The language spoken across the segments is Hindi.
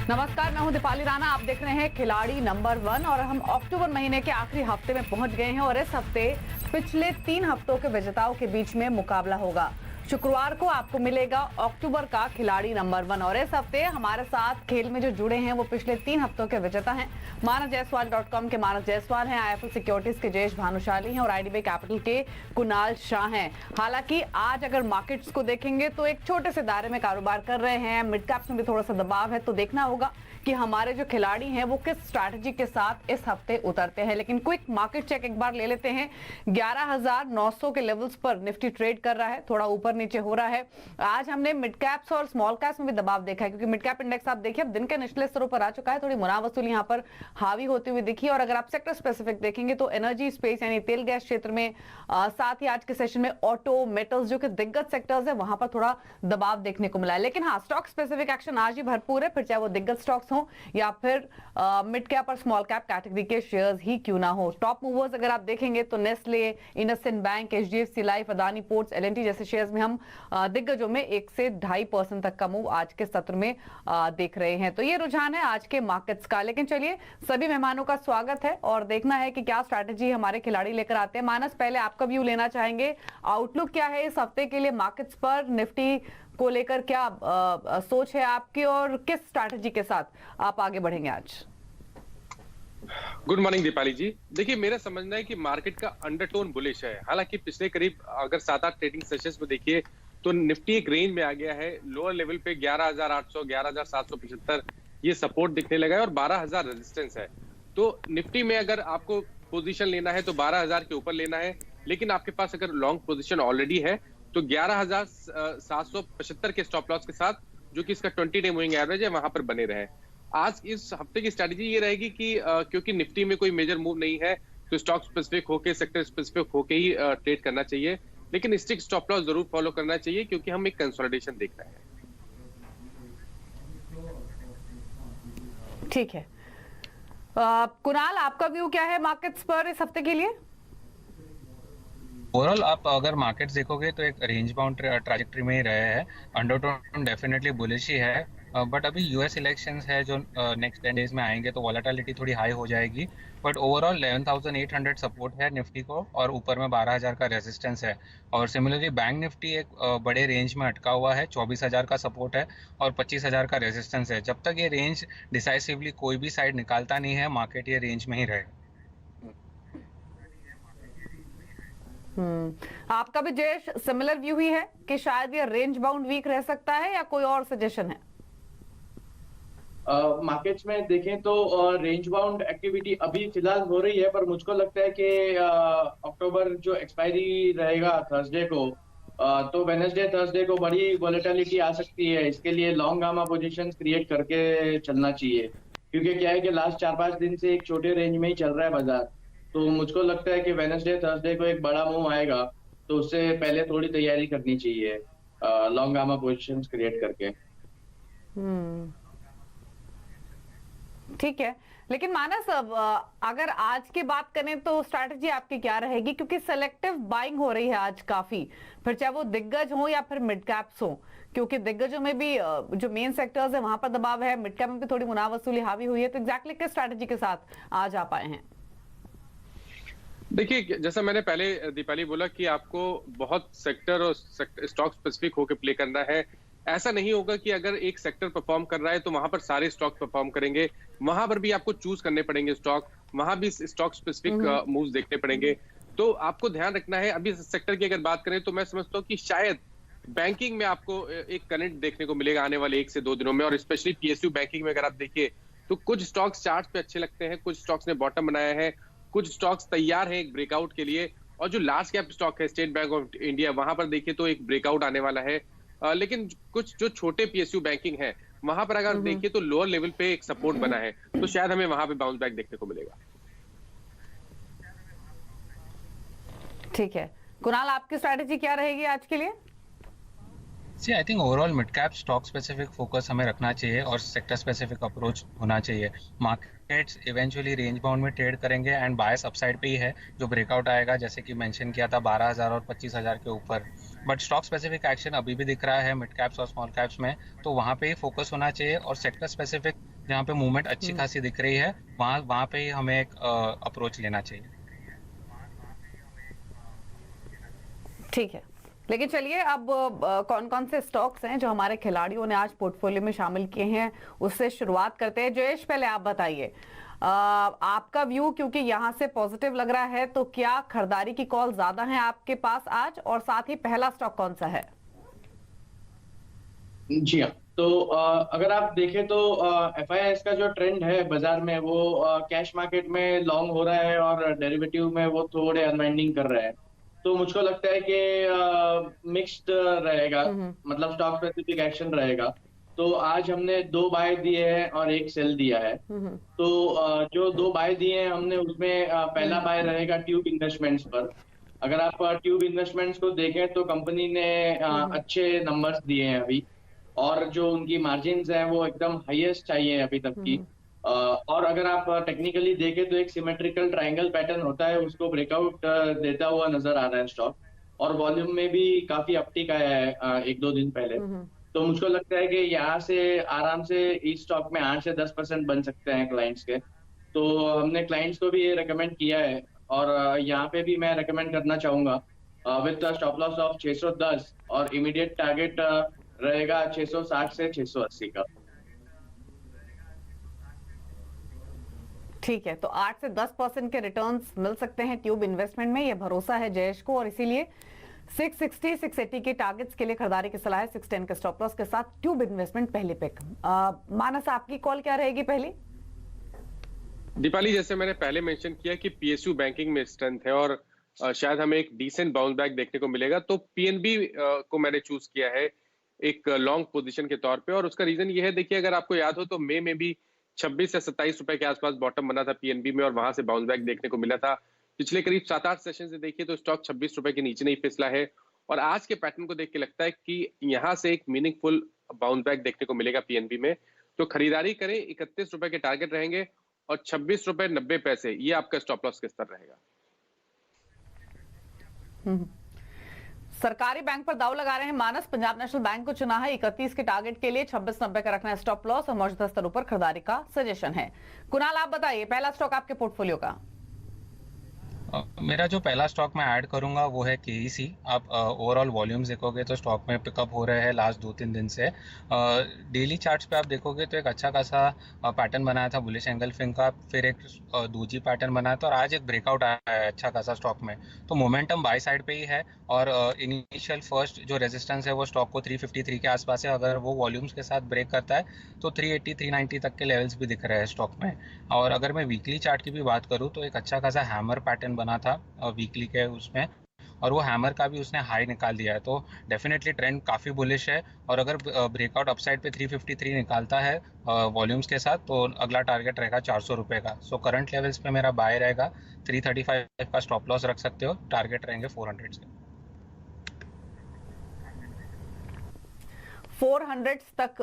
नमस्कार, मैं हूं दीपाली राणा। आप देख रहे हैं खिलाड़ी नंबर 1 और हम अक्टूबर महीने के आखिरी हफ्ते में पहुंच गए हैं और इस हफ्ते पिछले 3 हफ्तों के विजेताओं के बीच में मुकाबला होगा। शुक्रवार को आपको मिलेगा अक्टूबर का खिलाड़ी नंबर 1 और इस हफ्ते हमारे साथ खेल में जो जुड़े हैं वो पिछले 3 हफ्तों के विजेता हैं। मानसजयसवाल.com के मानस जायसवाल हैं, IIFL सिक्योरिटीज के जयेश भानुशाली हैं और IDBI कैपिटल के कुणाल शाह हैं। हालांकि आज अगर मार्केट्स को देखेंगे तो एक छोटे से दायरे में कारोबार कर रहे हैं, मिड कैप्स में भी थोड़ा सा दबाव है, तो देखना होगा कि हमारे जो खिलाड़ी हैं वो किस स्ट्रैटेजी के साथ इस हफ्ते उतरते हैं। लेकिन क्विक मार्केट चेक एक बार ले लेते हैं। 11,900 के लेवल्स पर निफ्टी ट्रेड कर रहा है, थोड़ा ऊपर नीचे हो रहा है। आज हमने मिड कैप्स और स्मॉल कैप्स में भी दबाव देखा है, क्योंकि मिड कैप इंडेक्स आप देखिए अब दिन के निचले स्तरों पर आ चुका है, थोड़ी मुनाफ वसूली यहाँ पर हावी होती हुई दिखी। और अगर आप सेक्टर स्पेसिफिक देखेंगे तो एनर्जी स्पेस यानी तेल गैस क्षेत्र में, साथ ही आज के सेशन में ऑटो, मेटल्स जो कि दिग्गज सेक्टर्स है वहां पर थोड़ा दबाव देखने को मिला है। लेकिन हाँ, स्टॉक स्पेसिफिक एक्शन आज ही भरपूर है, फिर चाहे वो दिग्गज स्टॉक्स हो या फिर मिड कैप और स्मॉल कैप कैटेगरी के शेयर्स ही क्यों ना हो। टॉप मूवर्स अगर आप देखेंगे तो Nestle, IndusInd bank, HDFC life, Adani ports, L&T जैसे शेयर्स में हम दिग्गजों में 1 से 2.5% तक का मूव आज के सत्र में देख रहे हैं। तो ये रुझान है आज के मार्केट्स का। लेकिन चलिए, सभी मेहमानों का स्वागत है और देखना है कि क्या स्ट्रैटेजी हमारे खिलाड़ी लेकर आते हैं। मानस, पहले आपका व्यू लेना चाहेंगे, आउटलुक क्या है इस हफ्ते के लिए मार्केट्स पर, निफ्टी को लेकर क्या सोच है आपकी और किस स्ट्रैटेजी के साथ आप आगे बढ़ेंगे आज? गुड मॉर्निंग दीपाली जी। देखिए, मेरा समझना है कि मार्केट का अंडरटोन बुलिश है। हालांकि पिछले करीब अगर 7-8 ट्रेडिंग सेशंस में देखिए तो निफ्टी एक रेंज में आ गया है। लोअर लेवल पे 11,800, 11,775 ये सपोर्ट दिखने लगा है और 12,000 रेजिस्टेंस है। तो निफ्टी में अगर आपको पोजीशन लेना है तो 12,000 के ऊपर लेना है, लेकिन आपके पास अगर लॉन्ग पोजीशन ऑलरेडी है तो 11,775 के स्टॉप लॉस के साथ, जो कि इसका 20 डे मूविंग एवरेज है, वहां पर बने रहे। आज इस हफ्ते की स्ट्रैटेजी ये रहेगी कि क्योंकि निफ्टी में कोई मेजर मूव नहीं है तो स्टॉक स्पेसिफिक होके, सेक्टर स्पेसिफिक होके ही ट्रेड करना चाहिए, लेकिन स्ट्रिक्ट स्टॉप लॉस जरूर फॉलो करना चाहिए क्योंकि हम एक कंसोलिडेशन देख रहे हैं। ठीक है, कुणाल, आपका व्यू क्या है मार्केट्स पर इस हफ्ते के लिए? ओवरऑल आप अगर मार्केट्स देखोगे तो एक रेंज बाउंड ट्रैजेक्टरी में ही रहे हैं। अंडरटोन डेफिनेटली बुलिश ही है, बट अभी यूएस इलेक्शंस है जो नेक्स्ट 10 डेज में आएंगे तो वॉलेटिलिटी थोड़ी हाई हो जाएगी। बट ओवरऑल 11,800 सपोर्ट है निफ्टी को और ऊपर में 12,000 का रेजिस्टेंस है। और सिमिलरली बैंक निफ्टी एक बड़े रेंज में अटका हुआ है, 24,000 का सपोर्ट है और 25,000 का रेजिस्टेंस है। जब तक ये रेंज डिसाइसिवली कोई भी साइड निकालता नहीं है, मार्केट ये रेंज में ही रहेगा। आपका भी जयेश सिमिलर व्यू ही है कि शायद ये रेंज बाउंड वीक रह सकता है या कोई और सजेशन है? मार्केट्स में देखें तो रेंज बाउंड एक्टिविटी अभी फिलहाल हो रही है, पर मुझको लगता है कि अक्टूबर जो एक्सपायरी रहेगा थर्सडे को, तो वेडनेसडे थर्सडे को बड़ी वॉलेटिलिटी आ सकती है। इसके लिए लॉन्ग गामा पोजीशंस क्रिएट करके चलना चाहिए, क्योंकि क्या है कि लास्ट 4-5 दिन से एक छोटे रेंज में ही चल रहा है बाजार। तो मुझको लगता है कि वेडनेसडे थर्सडे को एक बड़ा मूव आएगा, तो उससे पहले थोड़ी तैयारी करनी चाहिए लॉन्ग गामा पोजीशंस क्रिएट करके। ठीक है, लेकिन मानस, अगर आज की बात करें तो स्ट्रैटेजी आपकी क्या रहेगी? क्योंकि सेलेक्टिव बाइंग हो रही है आज काफी, फिर चाहे वो दिग्गज हो या फिर मिड कैप्स हो, क्योंकि दिग्गजों में भी जो मेन सेक्टर्स है वहां पर दबाव है, मिड कैप में भी थोड़ी मुनाफ वसूली हावी हुई है। तो एग्जैक्टली किस स्ट्रैटेजी के साथ आज आ पाए हैं? देखिए, जैसा मैंने पहले दीपाली बोला कि आपको बहुत सेक्टर और स्टॉक स्पेसिफिक होकर प्ले करना है। ऐसा नहीं होगा कि अगर एक सेक्टर परफॉर्म कर रहा है तो वहां पर सारे स्टॉक परफॉर्म करेंगे। वहां पर भी आपको चूज करने पड़ेंगे स्टॉक, वहां भी स्टॉक स्पेसिफिक मूव्स देखने पड़ेंगे। तो आपको ध्यान रखना है। अभी सेक्टर की अगर बात करें तो मैं समझता हूँ कि शायद बैंकिंग में आपको एक कनेक्ट देखने को मिलेगा आने वाले 1 से 2 दिनों में। और स्पेशली PSU बैंकिंग में अगर आप देखिए तो कुछ स्टॉक्स चार्ट पे अच्छे लगते हैं, कुछ स्टॉक्स ने बॉटम बनाया है, कुछ स्टॉक्स तैयार हैं एक ब्रेकआउट के लिए। और जो लार्ज कैप स्टॉक है स्टेट बैंक ऑफ इंडिया, वहां पर देखिए तो एक ब्रेकआउट आने वाला है। लेकिन कुछ जो छोटे PSU बैंकिंग है वहां पर अगर देखिए तो लोअर लेवल पे एक सपोर्ट बना है, तो शायद हमें वहां पे बाउंस बैक देखने को मिलेगा। ठीक है, कुणाल, आपकी स्ट्रैटेजी क्या रहेगी आज के लिए? See I think overall mid cap stock specific focus हमें रखना चाहिए और सेक्टर स्पेसिफिक अप्रोच होना चाहिए। मार्केट्स इवेंचुअली रेंज बाउंड में ट्रेड करेंगे एंड बायस अपसाइड पे ही है। जो ब्रेकआउट आएगा, जैसे कि मेंशन किया था, 12,000 और 25,000 के ऊपर। बट स्टॉक स्पेसिफिक एक्शन अभी भी दिख रहा है मिड कैप्स और स्मॉल कैप्स में, तो वहाँ पे ही फोकस होना चाहिए। और सेक्टर स्पेसिफिक जहाँ पे मूवमेंट अच्छी खासी दिख रही है, वहाँ वहाँ पे ही हमें एक अप्रोच लेना चाहिए। ठीक है, लेकिन चलिए अब कौन कौन से स्टॉक्स हैं जो हमारे खिलाड़ियों ने आज पोर्टफोलियो में शामिल किए हैं, उससे शुरुआत करते हैं। जयेश, पहले आप बताइए आपका व्यू, क्योंकि यहाँ से पॉजिटिव लग रहा है, तो क्या खरीदारी की कॉल ज्यादा है आपके पास आज, और साथ ही पहला स्टॉक कौन सा है? जी हाँ, तो अगर आप देखें तो FIIs का जो ट्रेंड है बाजार में, वो कैश मार्केट में लॉन्ग हो रहा है और डेरिवेटिव में वो थोड़े अनवाइंडिंग कर रहे हैं। तो मुझको लगता है कि मिक्स्ड रहेगा, मतलब स्टॉक स्पेसिफिक एक्शन रहेगा। तो आज हमने 2 बाय दिए हैं और 1 सेल दिया है। तो जो 2 बाय दिए हैं हमने, उसमें पहला बाय रहेगा ट्यूब इन्वेस्टमेंट्स पर। अगर आप ट्यूब इन्वेस्टमेंट्स को देखें तो कंपनी ने अच्छे नंबर्स दिए हैं अभी, और जो उनकी मार्जिन्स हैं वो एकदम हाईएस्ट चाहिए अभी तक की। और अगर आप टेक्निकली देखें तो एक सिमेट्रिकल ट्रायंगल पैटर्न होता है, उसको ब्रेकआउट देता हुआ नजर आ रहा है स्टॉक, और वॉल्यूम में भी काफी अपटिक आया है 1-2 दिन पहले। तो मुझको लगता है कि यहाँ से आराम से इस स्टॉक में 8 से 10% बन सकते हैं क्लाइंट्स के। तो हमने क्लाइंट्स को भी ये रेकमेंड किया है, और यहाँ पे भी मैं रेकमेंड करना चाहूंगा विद स्टॉप लॉस ऑफ 610, और इमीडिएट टारगेट रहेगा 660 से 680 का। ठीक है, तो 8 से 10% के रिटर्न्स मिल सकते हैं ट्यूब इन्वेस्टमेंट में, ये भरोसा है जयेश को, और इसीलिए 660 680 के टारगेट्स के लिए खरीदारी की सलाह है 610 के स्टॉप लॉस के साथ। ट्यूब इन्वेस्टमेंट पहले पिक। मानस, आपकी कॉल क्या रहेगी पहली? दीपाली, जैसे मैंने पहले मेंशन किया कि PSU बैंकिंग में स्ट्रेंथ है और शायद हमें एक डिसेंट बाउंस बैक देखने को मिलेगा, तो PNB को मैंने चूज किया है एक लॉन्ग पोजीशन के तौर पे। और उसका रीजन ये है, देखिए अगर आपको याद हो तो मई में भी 26 से 27 रुपए के आसपास बॉटम बना था PNB में, और वहां से बाउंस बैक देखने को मिला था। पिछले करीब 7-8 सेशन से देखिए तो स्टॉक 26 रुपए के नीचे नहीं फिसला है, और आज के पैटर्न को देख के लगता है कि यहाँ से एक मीनिंगफुल बाउंस बैक देखने को मिलेगा PNB में। तो खरीदारी करें, 31 रुपए के टारगेट रहेंगे, और 26 रुपए 90 पैसे ये आपका स्टॉप लॉस के स्तर रहेगा। सरकारी बैंक पर दाव लगा रहे हैं मानस। पंजाब नेशनल बैंक को चुना है 31 के टारगेट के लिए, 26.90 का रखना है स्टॉप लॉस, और मौजूदा स्तरों पर खरीदारी का सजेशन है। कुणाल, आप बताइए पहला स्टॉक आपके पोर्टफोलियो का। मेरा जो पहला स्टॉक मैं ऐड करूंगा वो है KEC। आप ओवरऑल वॉल्यूम्स देखोगे तो स्टॉक में पिकअप हो रहे हैं लास्ट 2-3 दिन से। डेली चार्ट्स पे आप देखोगे तो एक अच्छा खासा पैटर्न बनाया था बुलिश एंगल फिंग का, फिर एक दोजी पैटर्न बनाया था, और आज एक ब्रेकआउट आया है अच्छा खासा स्टॉक में। तो मोमेंटम बाय साइड पे ही है, और इनिशियल फर्स्ट जो रेजिस्टेंस है वो स्टॉक को 353 के आसपास है। अगर वो वॉल्यूम्स के साथ ब्रेक करता है तो 380 390 तक के लेवल्स भी दिख रहे हैं स्टॉक में। और अगर मैं वीकली चार्ट की भी बात करूँ तो एक अच्छा खासा हैमर पैटर्न बना था वीकली के उसमें, और वो हैमर का भी उसने हाई निकाल दिया है। तो डेफिनेटली ट्रेंड काफ़ी बुलिश है, और अगर ब्रेकआउट अपसाइड पे 353 निकालता है वॉल्यूम्स के साथ, तो अगला टारगेट रहेगा 400 रुपये का। सो करंट लेवल्स पे मेरा बाय रहेगा, 335 का स्टॉप लॉस रख सकते हो, टारगेट रहेंगे 400 से। 400 तक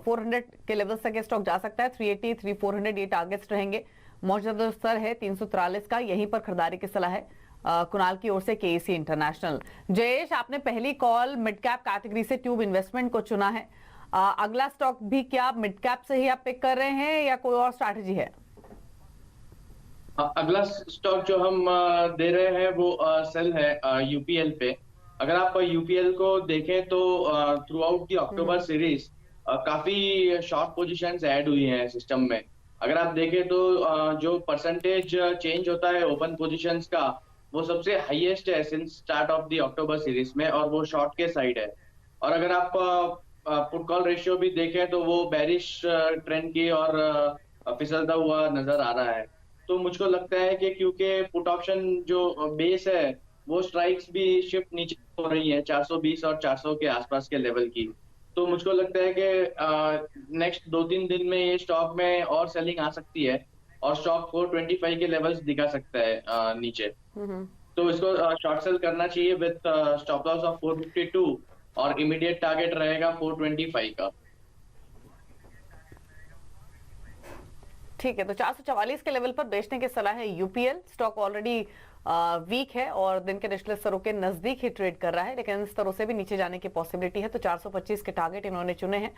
400 के लेवल्स तक ये स्टॉक जा सकता है। 380 3400 ये टारगेट्स रहेंगे। मौजूदा स्तर है 343 का, यहीं पर खरीदारी की सलाह है कुणाल की ओर से KEC इंटरनेशनल। जयेश, आपने पहली कॉल मिड कैप कैटेगरी से ट्यूब इन्वेस्टमेंट को चुना है। अगला स्टॉक भी क्या मिड कैप से ही आप पिक कर रहे हैं या कोई और स्ट्रैटेजी है? अगला स्टॉक जो हम दे रहे हैं वो सेल है UPL पे। अगर आप UPL को देखें तो through out the October series काफी शॉर्ट पोजीशंस ऐड हुई हैं सिस्टम में। अगर आप देखें तो जो परसेंटेज चेंज होता है ओपन पोजीशंस का, वो सबसे हाईएस्ट है since start of the October series में, और वो शॉर्ट के साइड है। और अगर आप पुट कॉल रेशियो भी देखें तो वो बेरिश ट्रेंड की और फिसलता हुआ नजर आ रहा है। तो मुझको लगता है कि क्योंकि पुट ऑप्शन जो बेस है वो स्ट्राइक्स भी शिफ्ट नीचे हो रही है 420 और 400 के आसपास के लेवल की। तो मुझको लगता है कि नेक्स्ट 2-3 दिन में ये स्टॉक में और सेलिंग आ सकती है, और स्टॉक 425 के लेवल्स दिखा सकता है नीचे। तो इसको शॉर्ट सेल करना चाहिए विद स्टॉप लॉस ऑफ 452, और इमीडिएट टारगेट रहेगा 425 का। ठीक है, तो 444 के लेवल पर बेचने की सलाह है UPL। स्टॉक ऑलरेडी वीक है और दिन के निचले स्तरों के नजदीक ही ट्रेड कर रहा है, लेकिन इन स्तरों से भी नीचे जाने की पॉसिबिलिटी है। तो 425 के टारगेट इन्होंने चुने हैं।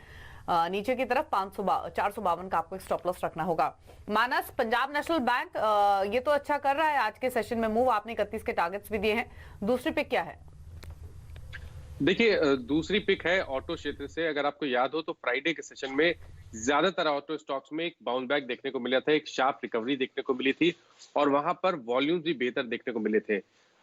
नीचे की तरफ 452 का आपको एक स्टॉप लॉस रखना होगा। मानस, पंजाब नेशनल बैंक ये तो अच्छा कर रहा है आज के सेशन में मूव, आपने 31 के टारगेट्स भी दिए हैं। दूसरी पिक क्या है? देखिए, दूसरी पिक है ऑटो क्षेत्र से। अगर आपको याद हो तो फ्राइडे के सेशन में ज्यादातर ऑटो स्टॉक्स में एक बाउंस बैक देखने को मिला था, एक शार्प रिकवरी देखने को मिली थी और वहां पर वॉल्यूम्स भी बेहतर देखने को मिले थे।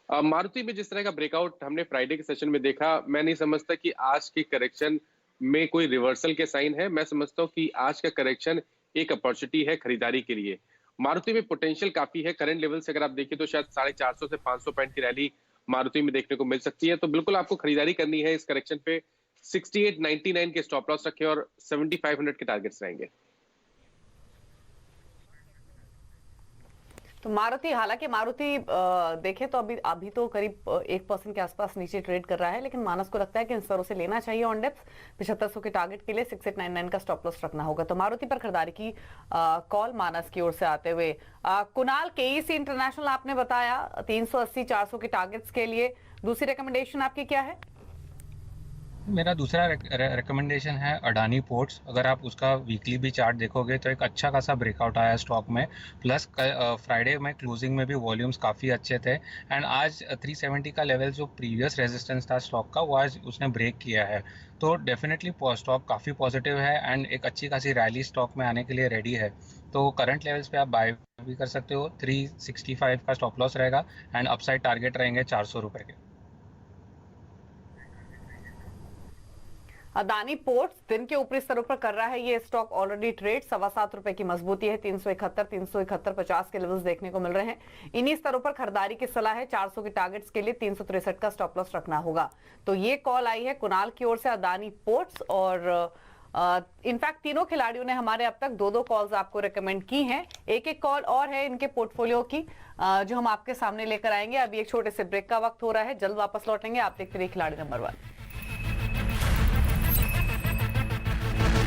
मारुति में जिस तरह का ब्रेकआउट हमने फ्राइडे के सेशन में देखा, मैं नहीं समझता कि आज की करेक्शन में कोई रिवर्सल के साइन है। मैं समझता हूँ कि आज का करेक्शन एक अपॉर्चुनिटी है खरीदारी के लिए। मारुति में पोटेंशियल काफी है। करंट लेवल से अगर आप देखिए तो शायद 450 से 500 पॉइंट की रैली मारुति में देखने को मिल सकती है। तो बिल्कुल आपको खरीदारी करनी है इस करेक्शन पे। 68.99 के स्टॉप लॉस रखे और 7500 के टारगेट्स रहेंगे। तो मारुति, हालांकि मारुति देखे तो अभी तो करीब 1% के आसपास नीचे ट्रेड कर रहा है, लेकिन मानस को लगता है कि इन स्तरों से लेना चाहिए ऑन डेप्थ। 7500 के टारगेट के लिए 6899 का स्टॉप लॉस रखना होगा। तो मारुति पर खरीदारी की कॉल मानस की ओर से आते हुए कुणाल, केईसी इंटरनेशनल आपने बताया 380-400 के टारगेट्स के लिए, दूसरी रिकमेंडेशन आपकी क्या है? मेरा दूसरा रिकमेंडेशन है अडानी पोर्ट्स। अगर आप उसका वीकली भी चार्ट देखोगे तो एक अच्छा खासा ब्रेकआउट आया स्टॉक में, प्लस फ्राइडे में क्लोजिंग में भी वॉल्यूम्स काफ़ी अच्छे थे एंड आज 370 का लेवल जो प्रीवियस रेजिस्टेंस था स्टॉक का, वो आज उसने ब्रेक किया है। तो डेफिनेटली स्टॉक काफ़ी पॉजिटिव है एंड एक अच्छी खासी रैली स्टॉक में आने के लिए रेडी है। तो करंट लेवल्स पे आप बाय भी कर सकते हो। 365 का स्टॉप लॉस रहेगा एंड अपसाइड टारगेट रहेंगे 400 रुपये के। अदानी पोर्ट्स दिन के ऊपरी स्तरों पर कर रहा है ये स्टॉक ऑलरेडी ट्रेड। 7.25 रुपए की मजबूती है। 371-371-50 के लेवल्स देखने को मिल रहे हैं। इन्हीं स्तरों पर खरीदारी की सलाह है। 400 के टारगेट्स के लिए 363 का स्टॉप लॉस रखना होगा। तो ये कॉल आई है कुणाल की ओर से अदानी पोर्ट्स और इनफैक्ट तीनों खिलाड़ियों ने हमारे अब तक 2-2 कॉल्स आपको रेकमेंड की हैं। एक कॉल और है इनके पोर्टफोलियो की जो हम आपके सामने लेकर आएंगे। अभी एक छोटे से ब्रेक का वक्त हो रहा है, जल्द वापस लौटेंगे। आप देखते रहिए खिलाड़ी नंबर 1।